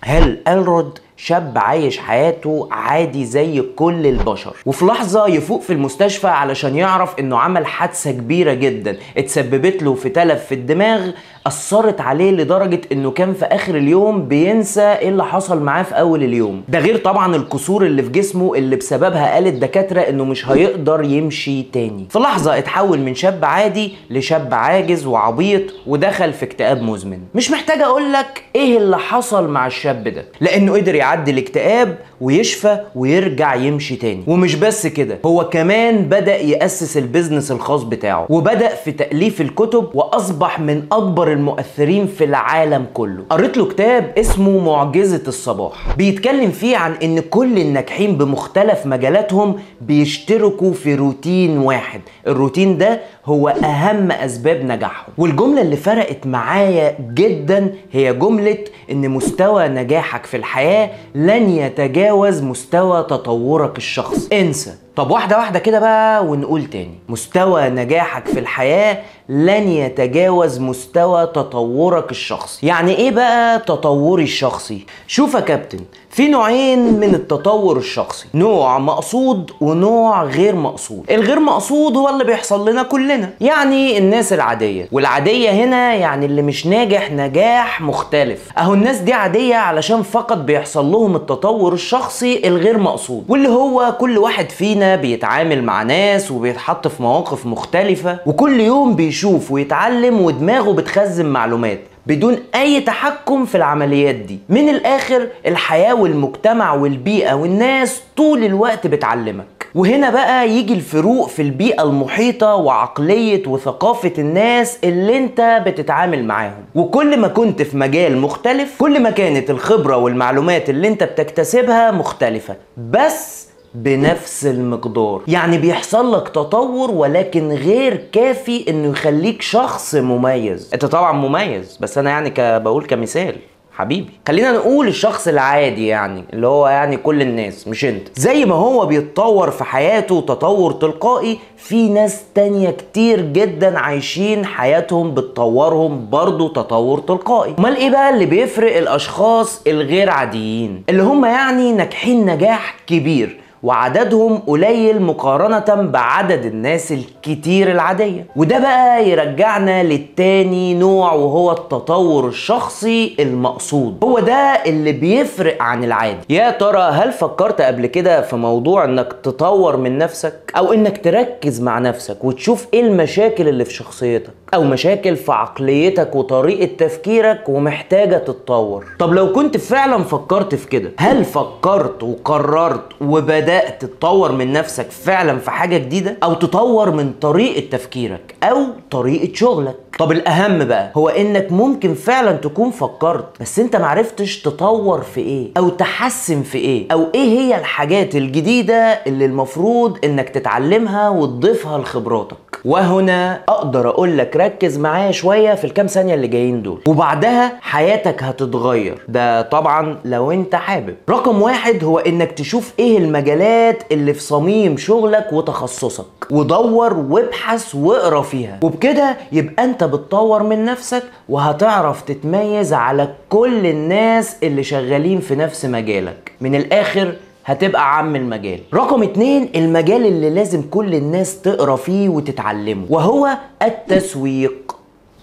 هل ألرود شاب عايش حياته عادي زي كل البشر، وفي لحظة يفوق في المستشفى علشان يعرف انه عمل حادثة كبيرة جدا اتسببت له في تلف في الدماغ أثرت عليه لدرجة انه كان في اخر اليوم بينسى ايه اللي حصل معاه في اول اليوم. ده غير طبعا الكسور اللي في جسمه اللي بسببها قال الدكاترة انه مش هيقدر يمشي تاني. في لحظة اتحول من شاب عادي لشاب عاجز وعبيط ودخل في اكتئاب مزمن. مش محتاج اقولك ايه اللي حصل مع الشاب ده، لانه قدر يعدي الاكتئاب ويشفى ويرجع يمشي تاني. ومش بس كده، هو كمان بدأ يأسس البيزنس الخاص بتاعه وبدأ في تأليف الكتب واصبح من اكبر المؤثرين في العالم كله. قريت له كتاب اسمه معجزة الصباح، بيتكلم فيه عن ان كل الناجحين بمختلف مجالاتهم بيشتركوا في روتين واحد. الروتين ده هو اهم اسباب نجاحهم. والجملة اللي فرقت معايا جدا هي جملة ان مستوى نجاحك في الحياة لن يتجاوز مستوى تطورك الشخصي. انسى. طب واحدة واحدة كده بقى ونقول تاني، مستوى نجاحك في الحياة لن يتجاوز مستوى تطورك الشخصي. يعني ايه بقى تطوري الشخصي؟ شوف يا كابتن، في نوعين من التطور الشخصي، نوع مقصود ونوع غير مقصود. الغير مقصود هو اللي بيحصل لنا كلنا، يعني الناس العادية. والعادية هنا يعني اللي مش ناجح نجاح مختلف. اهو الناس دي عادية علشان فقط بيحصل لهم التطور الشخصي الغير مقصود، واللي هو كل واحد فينا بيتعامل مع ناس وبيتحط في مواقف مختلفة وكل يوم بيشوف ويتعلم ودماغه بتخزن معلومات بدون اي تحكم في العمليات دي. من الاخر الحياة والمجتمع والبيئة والناس طول الوقت بتعلمك. وهنا بقى يجي الفروق في البيئة المحيطة وعقلية وثقافة الناس اللي انت بتتعامل معاهم. وكل ما كنت في مجال مختلف كل ما كانت الخبرة والمعلومات اللي انت بتكتسبها مختلفة بس بنفس المقدار. يعني بيحصل لك تطور ولكن غير كافي انه يخليك شخص مميز. انت طبعا مميز بس انا يعني بقول كمثال حبيبي. خلينا نقول الشخص العادي، يعني اللي هو يعني كل الناس مش انت. زي ما هو بيتطور في حياته تطور تلقائي، في ناس تانية كتير جدا عايشين حياتهم بتطورهم برضو تطور تلقائي. امال ايه بقى اللي بيفرق الاشخاص الغير عاديين اللي هم يعني ناجحين نجاح كبير وعددهم قليل مقارنة بعدد الناس الكتير العادية؟ وده بقى يرجعنا للتاني نوع وهو التطور الشخصي المقصود. هو ده اللي بيفرق عن العادي. يا ترى هل فكرت قبل كده في موضوع انك تطور من نفسك او انك تركز مع نفسك وتشوف ايه المشاكل اللي في شخصيتك او مشاكل في عقليتك وطريقة تفكيرك ومحتاجة تتطور؟ طب لو كنت فعلا فكرت في كده، هل فكرت وقررت وبدأت تتطور من نفسك فعلا في حاجة جديدة او تطور من طريقة تفكيرك او طريقة شغلك؟ طب الاهم بقى هو انك ممكن فعلا تكون فكرت بس انت معرفتش تطور في ايه او تحسن في ايه، او ايه هي الحاجات الجديدة اللي المفروض انك تتعلمها وتضيفها لخبراتك. وهنا اقدر اقول لك ركز معايا شوية في الكام ثانية اللي جايين دول وبعدها حياتك هتتغير. ده طبعا لو انت حابب. رقم واحد هو انك تشوف ايه المجالات اللي في صميم شغلك وتخصصك ودور وابحث واقرا فيها، وبكده يبقى انت بتطور من نفسك وهتعرف تتميز على كل الناس اللي شغالين في نفس مجالك. من الاخر هتبقى عم المجال. رقم 2 المجال اللي لازم كل الناس تقرا فيه وتتعلمه وهو التسويق،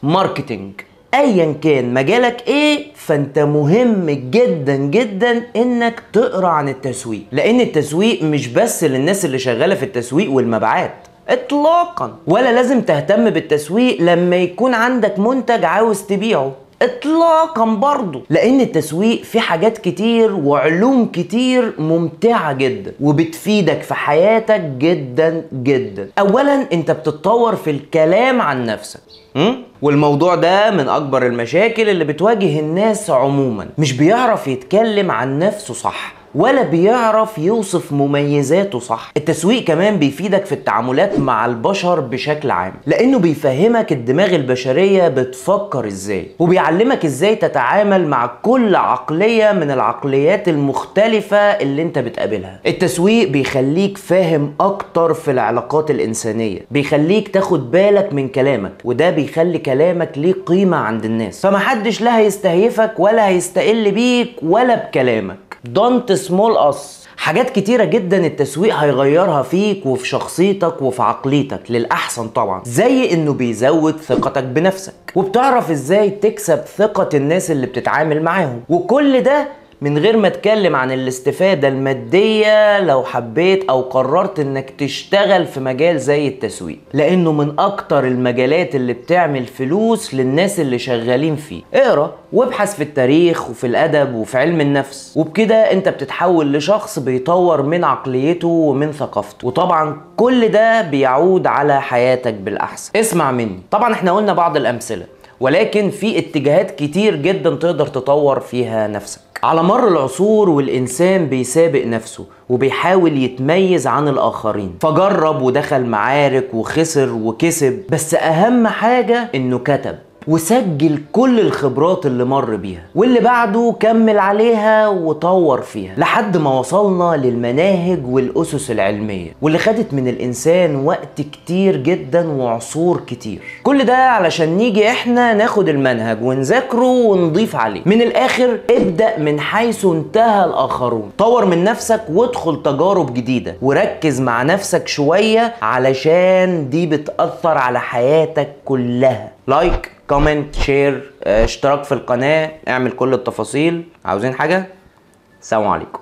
ماركتينج. ايا كان مجالك ايه فانت مهم جدا جدا انك تقرا عن التسويق، لان التسويق مش بس للناس اللي شغاله في التسويق والمبيعات اطلاقا، ولا لازم تهتم بالتسويق لما يكون عندك منتج عاوز تبيعه اطلاقا برضو، لان التسويق فيه حاجات كتير وعلوم كتير ممتعة جدا وبتفيدك في حياتك جدا جدا. اولا انت بتتطور في الكلام عن نفسك، والموضوع ده من اكبر المشاكل اللي بتواجه الناس عموما. مش بيعرف يتكلم عن نفسه صح ولا بيعرف يوصف مميزاته صح. التسويق كمان بيفيدك في التعاملات مع البشر بشكل عام، لانه بيفهمك الدماغ البشرية بتفكر ازاي، وبيعلمك ازاي تتعامل مع كل عقلية من العقليات المختلفة اللي انت بتقابلها. التسويق بيخليك فاهم اكتر في العلاقات الانسانية، بيخليك تاخد بالك من كلامك، وده بيخلي كلامك ليه قيمة عند الناس، فمحدش لا هيستهيفك ولا هيستقل بيك ولا بكلامك. Don't small us. حاجات كتيرة جدا التسويق هيغيرها فيك وفي شخصيتك وفي عقليتك للأحسن طبعا، زي انه بيزود ثقتك بنفسك، وبتعرف ازاي تكسب ثقة الناس اللي بتتعامل معاهم، وكل ده من غير ما اتكلم عن الاستفادة المادية لو حبيت او قررت انك تشتغل في مجال زي التسويق، لانه من اكتر المجالات اللي بتعمل فلوس للناس اللي شغالين فيه. اقرا وابحث في التاريخ وفي الادب وفي علم النفس، وبكده انت بتتحول لشخص بيطور من عقليته ومن ثقافته، وطبعا كل ده بيعود على حياتك بالاحسن. اسمع مني، طبعا احنا قلنا بعض الامثلة، ولكن في اتجاهات كتير جدا تقدر تطور فيها نفسك. على مر العصور والإنسان بيسابق نفسه وبيحاول يتميز عن الآخرين، فجرب ودخل معارك وخسر وكسب، بس أهم حاجة إنه كتب وسجل كل الخبرات اللي مر بيها، واللي بعده كمل عليها وطور فيها لحد ما وصلنا للمناهج والأسس العلمية، واللي خدت من الإنسان وقت كتير جدا وعصور كتير. كل ده علشان نيجي احنا ناخد المنهج ونذاكره ونضيف عليه. من الآخر ابدأ من حيث انتهى الآخرون، طور من نفسك وادخل تجارب جديدة، وركز مع نفسك شوية علشان دي بتأثر على حياتك كلها. لايك، كومنت، شير، اشتراك في القناة، اعمل كل التفاصيل. عاوزين حاجة؟ السلام عليكم.